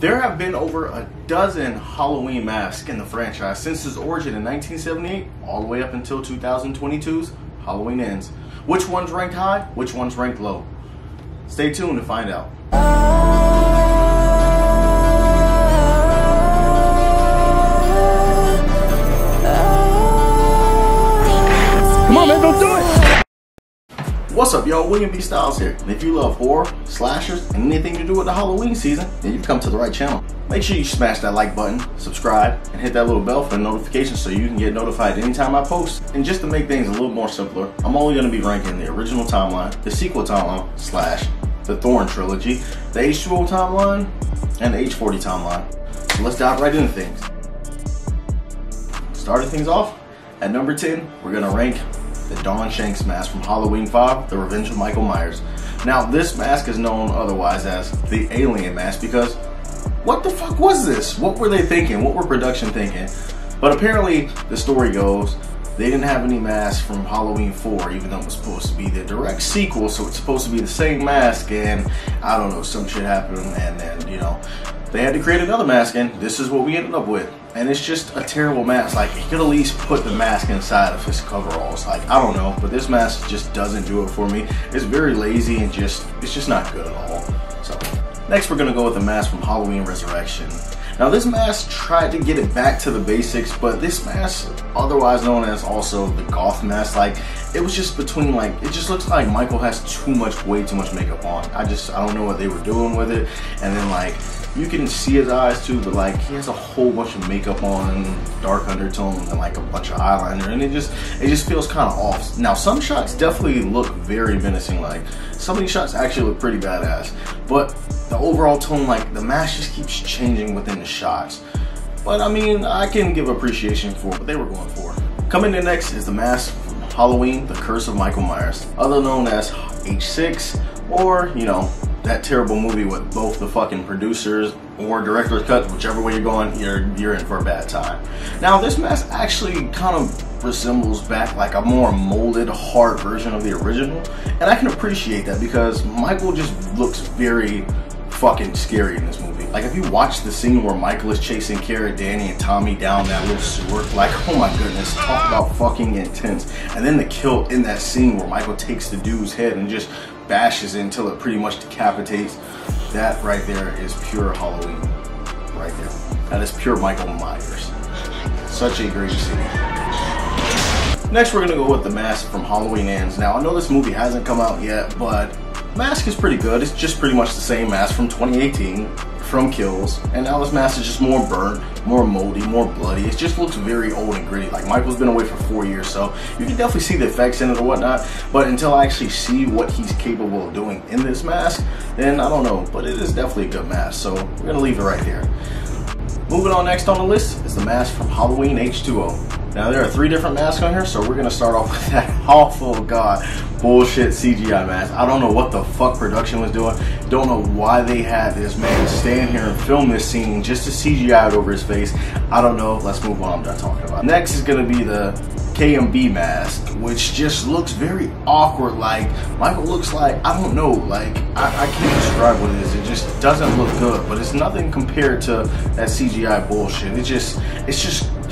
There have been over a dozen Halloween masks in the franchise since its origin in 1978 all the way up until 2022's Halloween Ends. Which one's ranked high? Which one's ranked low? Stay tuned to find out. Come on, man, don't do it! What's up, y'all? William B. Styles here. And if you love horror, slashers, and anything to do with the Halloween season, then you've come to the right channel. Make sure you smash that like button, subscribe, and hit that little bell for the notifications so you can get notified anytime I post. And just to make things a little more simpler, I'm only going to be ranking the original timeline, the sequel timeline, / the Thorn trilogy, the H2O timeline, and the H40 timeline. So let's dive right into things. Starting things off, at number 10, we're going to rank the Dawn Shanks mask from Halloween 5, The Revenge of Michael Myers. Now, this mask is known otherwise as the Alien mask because what the fuck was this? What were they thinking? What were production thinking? But apparently, the story goes, they didn't have any masks from Halloween 4, even though it was supposed to be the direct sequel, so it's supposed to be the same mask, and I don't know, some shit happened, and then, you know, they had to create another mask, and this is what we ended up with. And it's just a terrible mask. Like, you could at least put the mask inside of his coveralls. Like, I don't know, but this mask just doesn't do it for me. It's very lazy and it's just not good at all. So, next we're gonna go with the mask from Halloween Resurrection. Now, this mask tried to get it back to the basics, but this mask, otherwise known as also the goth mask, like, it was just between, like, it just looks like Michael has way too much makeup on. I don't know what they were doing with it. And then, like, you can see his eyes too, but like he has a whole bunch of makeup on, dark undertones, and like a bunch of eyeliner, and it just feels kind of off. Now, some shots definitely look very menacing. Like, some of these shots actually look pretty badass, but the overall tone, like the mask just keeps changing within the shots. But I mean, I can give appreciation for what they were going for. Coming in next is the mask from Halloween, The Curse of Michael Myers, other known as H6, or, you know, that terrible movie with both the fucking producers or director's cut, whichever way you're going, you're in for a bad time. Now, this mask actually kind of resembles back like a more molded, hard version of the original, and I can appreciate that because Michael just looks very fucking scary in this movie. Like, if you watch the scene where Michael is chasing Kara, Danny, and Tommy down that little sewer, like, oh my goodness, talk about fucking intense. And then the kill in that scene where Michael takes the dude's head and just bashes it until it pretty much decapitates. That right there is pure Halloween. Right there. That is pure Michael Myers. Such a great scene. Next, we're gonna go with the mask from Halloween Ends. Now, I know this movie hasn't come out yet, but mask is pretty good. It's just pretty much the same mask from 2018 from Kills, and now this mask is just more burnt, more moldy, more bloody. It just looks very old and gritty. Like, Michael's been away for 4 years, so you can definitely see the effects in it or whatnot, but until I actually see what he's capable of doing in this mask, then I don't know, but it is definitely a good mask, so we're gonna leave it right there. Moving on, next on the list is the mask from Halloween H2O. Now, there are 3 different masks on here, so we're gonna start off with that awful bullshit CGI mask. I don't know what the fuck production was doing. Don't know why they had this man stand here and film this scene just to CGI it over his face. I don't know. Let's move on. I'm done talking about it. Next is gonna be the KMB mask, which just looks very awkward. Like, Michael looks like, I don't know, like, I can't describe what it is. It just doesn't look good, but it's nothing compared to that CGI bullshit.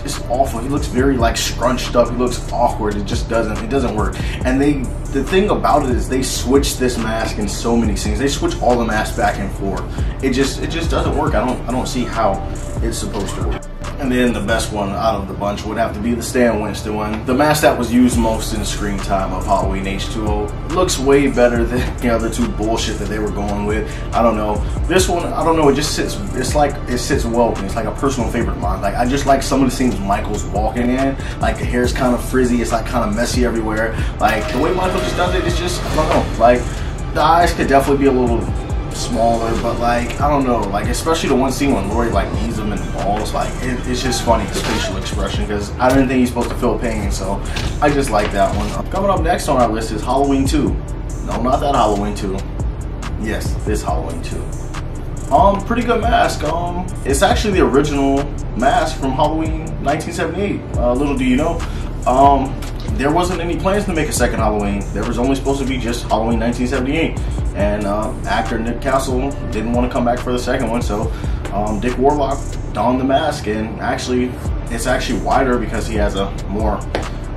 It's awful. He looks very like scrunched up. He looks awkward. It doesn't work. And the thing about it is they switch this mask in so many scenes. They switch all the masks back and forth. It just doesn't work. I don't see how it's supposed to work. And then the best one out of the bunch would have to be the Stan Winston one. The mask that was used most in screen time of Halloween H2O. Looks way better than the other 2 bullshit that they were going with. I don't know. This one, I don't know, it just sits, it's like, it sits well with me. It's like a personal favorite of mine. Like, I just like some of the scenes Michael's walking in. Like, the hair's kind of frizzy. It's like kind of messy everywhere. Like, the way Michael just does it, it's just, I don't know. Like, the eyes could definitely be a little smaller, but like, I don't know, like, especially the one scene when Laurie like knees him in the balls, like, it's just funny, his facial expression, because I didn't think he's supposed to feel pain, so I just like that one. Coming up next on our list is Halloween 2. No, not that Halloween 2. Yes, this Halloween 2. Pretty good mask. It's actually the original mask from Halloween 1978. Little do you know, there wasn't any plans to make a second Halloween. There was only supposed to be just Halloween 1978. And actor Nick Castle didn't want to come back for the second one, so Dick Warlock donned the mask, and it's actually wider because he has a more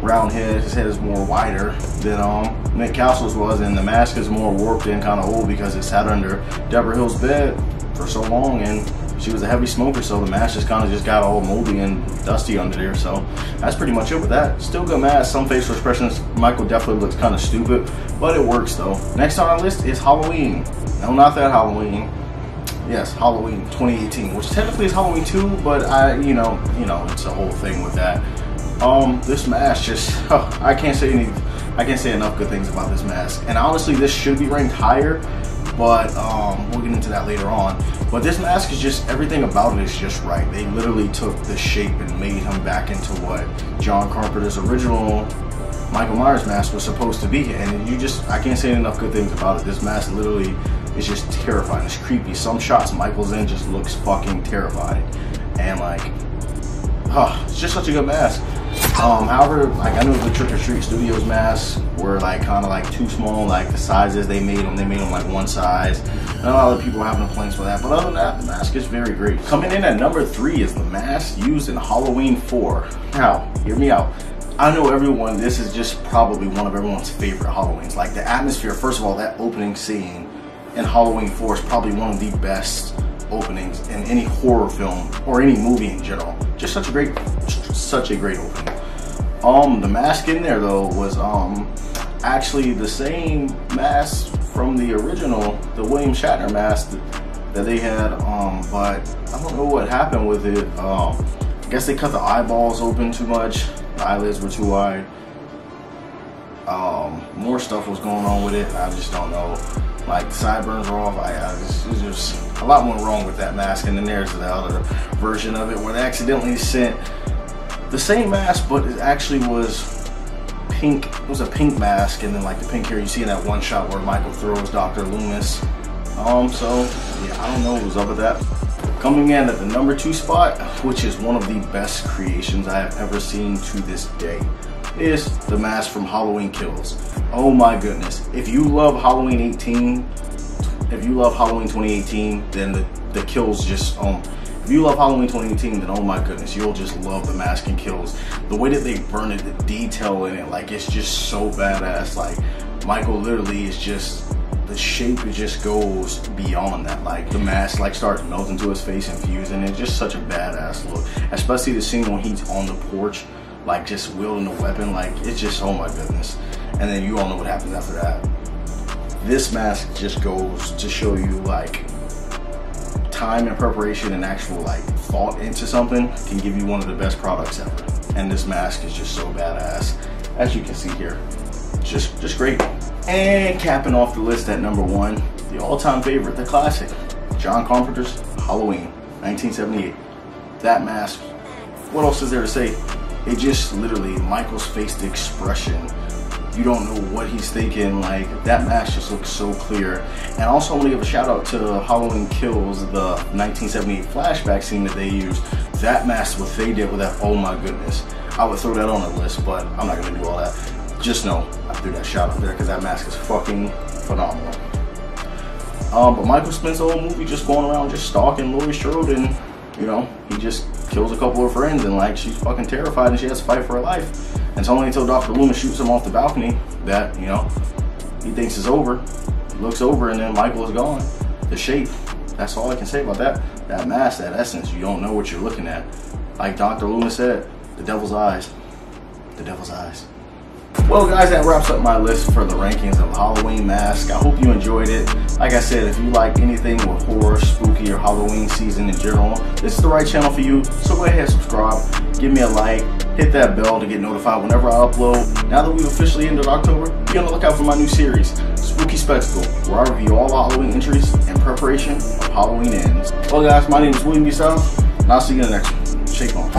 round head. His head is more wider than Nick Castle's was, and the mask is more warped and kind of old because it sat under Deborah Hill's bed for so long, and she was a heavy smoker, so the mask just kind of got all moldy and dusty under there. So that's pretty much it with that. Still good mask. Some facial expressions, Michael definitely looks kind of stupid, but it works though. Next on our list is Halloween. No, not that Halloween. Yes, Halloween 2018, which technically is Halloween 2, but you know, it's a whole thing with that. This mask just, I can't say enough good things about this mask. And honestly, this should be ranked higher, but we'll get into that later on. But this mask is just, everything about it is just right. They literally took the shape and made him back into what John Carpenter's original Michael Myers mask was supposed to be. And I can't say enough good things about it. This mask literally is just terrifying. It's creepy. Some shots Michael's in just looks fucking terrifying. And like, it's just such a good mask. However, like, I know the Trick or Treat Studios masks were like kind of like too small, like the sizes they made them like one size. And a lot of people have complaints with that, but other than that, the mask is very great. Coming in at number 3 is the mask used in Halloween 4. Now, hear me out. I know everyone, this is just probably one of everyone's favorite Halloweens. Like the atmosphere, first of all, that opening scene in Halloween 4 is probably one of the best openings in any horror film or any movie in general. Just such a great opening. The mask in there though was actually the same mask from the original, the William Shatner mask that they had, but I don't know what happened with it. I guess they cut the eyeballs open too much, the eyelids were too wide. More stuff was going on with it, I just don't know. Like the sideburns are off. There's just a lot more wrong with that mask. And then there's the other version of it where they accidentally sent the same mask, but it actually was pink. It was a pink mask, and then like the pink hair you see in that one shot where Michael throws Dr. Loomis. So yeah, I don't know what was up with that. Coming in at the number 2 spot, which is one of the best creations I have ever seen to this day, is the mask from Halloween Kills. Oh my goodness. If you love Halloween 2018, then the kills just, if you love Halloween 2018, then oh my goodness, you'll just love the mask and kills. The way that they burn it, the detail in it, like it's just so badass. Like Michael literally is just, the shape, it just goes beyond that. Like the mask like starts melting to his face and fusing. It's just such a badass look. Especially the scene when he's on the porch, like just wielding a weapon. Like it's just, oh my goodness. And then you all know what happens after that. This mask just goes to show you like time and preparation and actual like thought into something can give you one of the best products ever. And this mask is just so badass, as you can see here. Just great. And capping off the list at number 1, the all-time favorite, the classic, John Carpenter's Halloween 1978. That mask, what else is there to say? It just literally, Michael's face, the expression, you don't know what he's thinking. Like that mask just looks so clear. And also I want to give a shout out to Halloween Kills, the 1978 flashback scene that they used. That mask, what they did with that, oh my goodness. I would throw that on the list, but I'm not gonna do all that. Just know I threw that shout out there because that mask is fucking phenomenal. But Michael spends the whole movie just going around just stalking Laurie Strode, and you know, he just kills a couple of friends, and like she's fucking terrified and she has to fight for her life. And it's only until Dr. Loomis shoots him off the balcony that, you know, he thinks it's over. He looks over and then Michael is gone. The shape, that's all I can say about that. That mask, that essence, you don't know what you're looking at. Like Dr. Loomis said, the devil's eyes. The devil's eyes. Well guys, that wraps up my list for the rankings of Halloween mask. I hope you enjoyed it. Like I said, if you like anything with horror, spooky, or Halloween season in general, this is the right channel for you. So go ahead, subscribe, give me a like, hit that bell to get notified whenever I upload. Now that we've officially ended October, be on the lookout for my new series, Spooky Spectacle, where I review all Halloween entries in preparation of Halloween ends. Well guys, my name is William B. South, and I'll see you in the next one. Shake on.